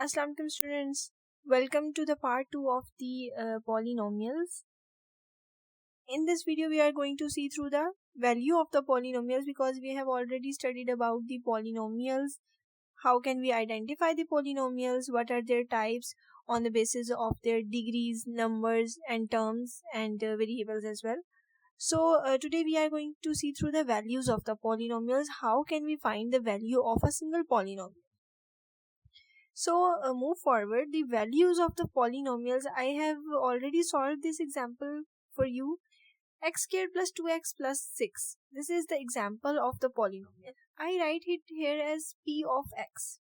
Assalamu alaikum students, welcome to the part 2 of the polynomials. In this video we are going to see through the value of the polynomials because we have already studied about the polynomials. How can we identify the polynomials, what are their types on the basis of their degrees, numbers and terms and variables as well. So today we are going to see through the values of the polynomials. How can we find the value of a single polynomial? So move forward, the values of the polynomials. I have already solved this example for you. X squared plus 2x plus 6. This is the example of the polynomial. I write it here as p of x.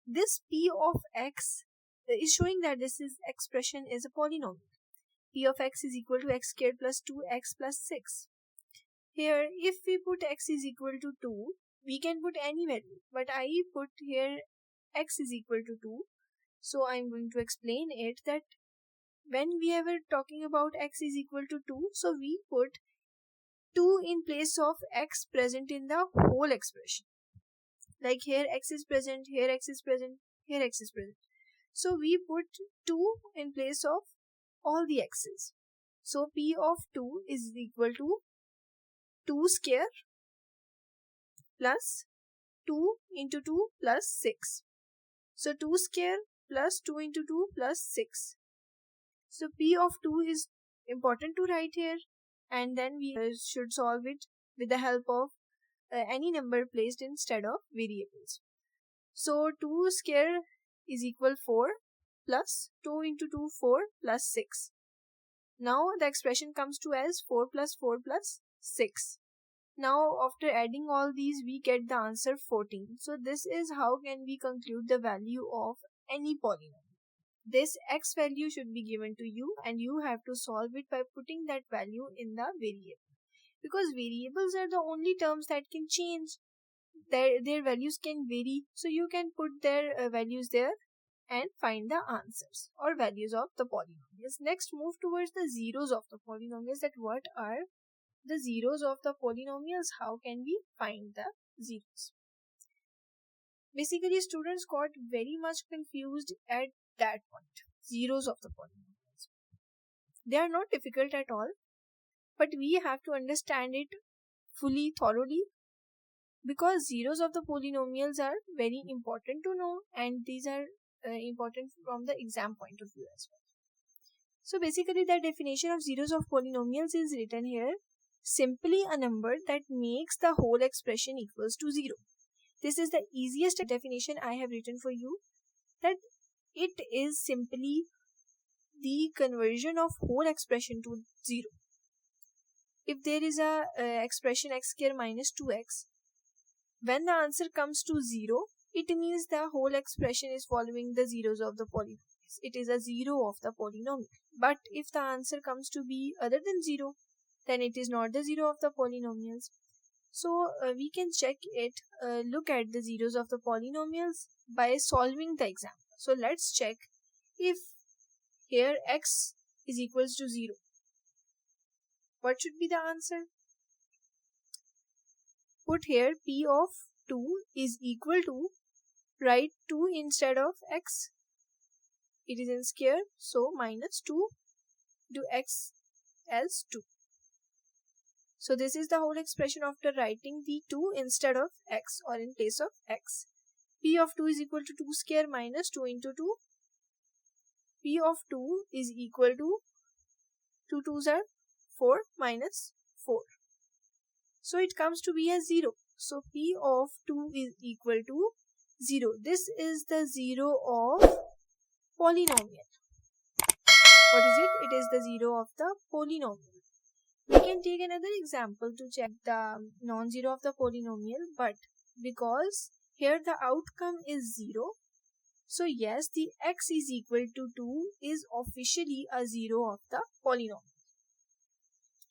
This p of x is showing that this expression is a polynomial. P of x is equal to x squared plus 2x plus 6. Here, if we put x is equal to 2, we can put any value. But I put here x is equal to 2. So I'm going to explain it that when we were talking about x is equal to 2, so we put 2 in place of x present in the whole expression. Like here x is present, here x is present, here x is present. So we put 2 in place of all the x's. So p of 2 is equal to 2 square plus 2 into 2 plus 6. So 2 square plus 2 into 2 plus 6. So p of 2 is important to write here, and then we should solve it with the help of any number placed instead of variables. So 2 square is equal 4 plus 2 into 2 4 plus 6. Now the expression comes to as 4 plus 4 plus 6. Now after adding all these we get the answer 14. So this is how can we conclude the value of any polynomial. This x value should be given to you and you have to solve it by putting that value in the variable. Because variables are the only terms that can change. Their values can vary. So you can put their values there and find the answers or values of the polynomials. Next, move towards the zeros of the polynomials. That what are the zeros of the polynomials? How can we find the zeros? Basically, students got very much confused at that point. Zeros of the polynomials. They are not difficult at all, but we have to understand it fully, thoroughly, because zeros of the polynomials are very important to know, and these are important from the exam point of view as well. So basically, the definition of zeros of polynomials is written here. Simply a number that makes the whole expression equals to 0. This is the easiest definition I have written for you, that it is simply the conversion of whole expression to 0. If there is a expression x square minus 2x, when the answer comes to 0, it means the whole expression is following the zeros of the polynomials. It is a 0 of the polynomial. But if the answer comes to be other than 0, then it is not the 0 of the polynomials. So we can check it, look at the zeros of the polynomials by solving the example. So let's check if here x is equals to 0. What should be the answer? Put here p of 2 is equal to, write 2 instead of x. It is in square, so minus 2, do x as 2. So this is the whole expression after writing the 2 instead of x or in place of x. P of 2 is equal to 2 square minus 2 into 2. P of 2 is equal to 2 2s are 4 minus 4. So it comes to be as 0. So P of 2 is equal to 0. This is the 0 of polynomial. What is it? It is the 0 of the polynomial. We can take another example to check the non-zero of the polynomial, but because here the outcome is 0, so yes, the x is equal to 2 is officially a 0 of the polynomial.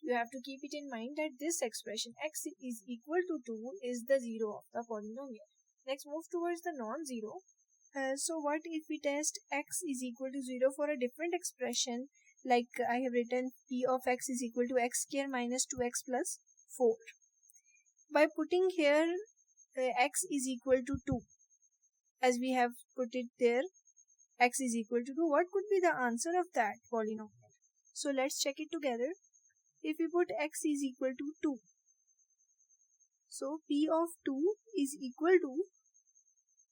You have to keep it in mind that this expression x is equal to 2 is the 0 of the polynomial. Next, move towards the non-zero. So what if we test x is equal to 0 for a different expression, like I have written p of x is equal to x square minus 2x plus 4. By putting here x is equal to 2, as we have put it there, x is equal to 2, what could be the answer of that polynomial? So let's check it together. If we put x is equal to 2, so p of 2 is equal to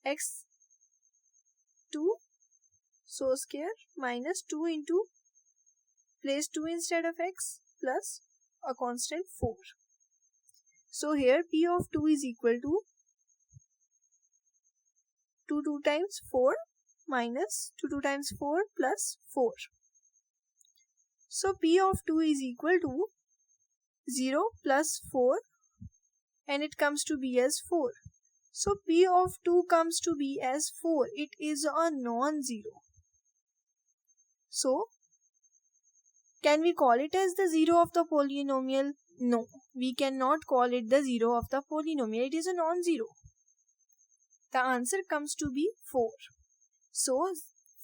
x 2 so square minus 2 into, place 2 instead of x, plus a constant 4. So here p of 2 is equal to 2 times 4 minus 2 times 4 plus 4. So p of 2 is equal to 0 plus 4, and it comes to be as 4. So p of 2 comes to be as 4. It is a non-zero. So can we call it as the zero of the polynomial? No, we cannot call it the zero of the polynomial. It is a non-zero. The answer comes to be 4. So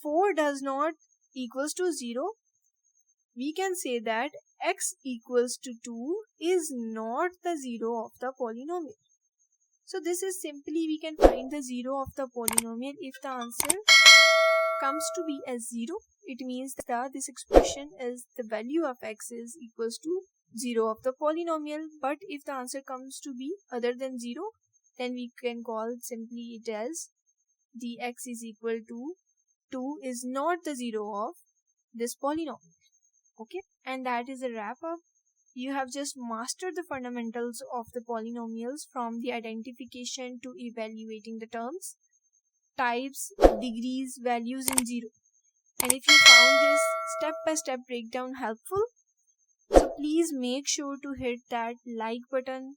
4 does not equals to 0. We can say that x equals to 2 is not the zero of the polynomial. So this is simply, we can find the zero of the polynomial if the answer comes to be as 0. It means that this expression is the value of x is equals to 0 of the polynomial. But if the answer comes to be other than 0, then we can call simply it as the x is equal to 2 is not the zero of this polynomial. Okay, and that is a wrap up. You have just mastered the fundamentals of the polynomials, from the identification to evaluating the terms, types, degrees, values in zero. And if you found this step-by-step breakdown helpful, so please make sure to hit that like button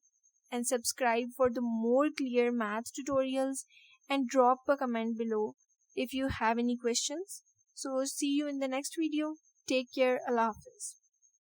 and subscribe for the more clear math tutorials, and drop a comment below if you have any questions. So see you in the next video. Take care. Allah Hafiz.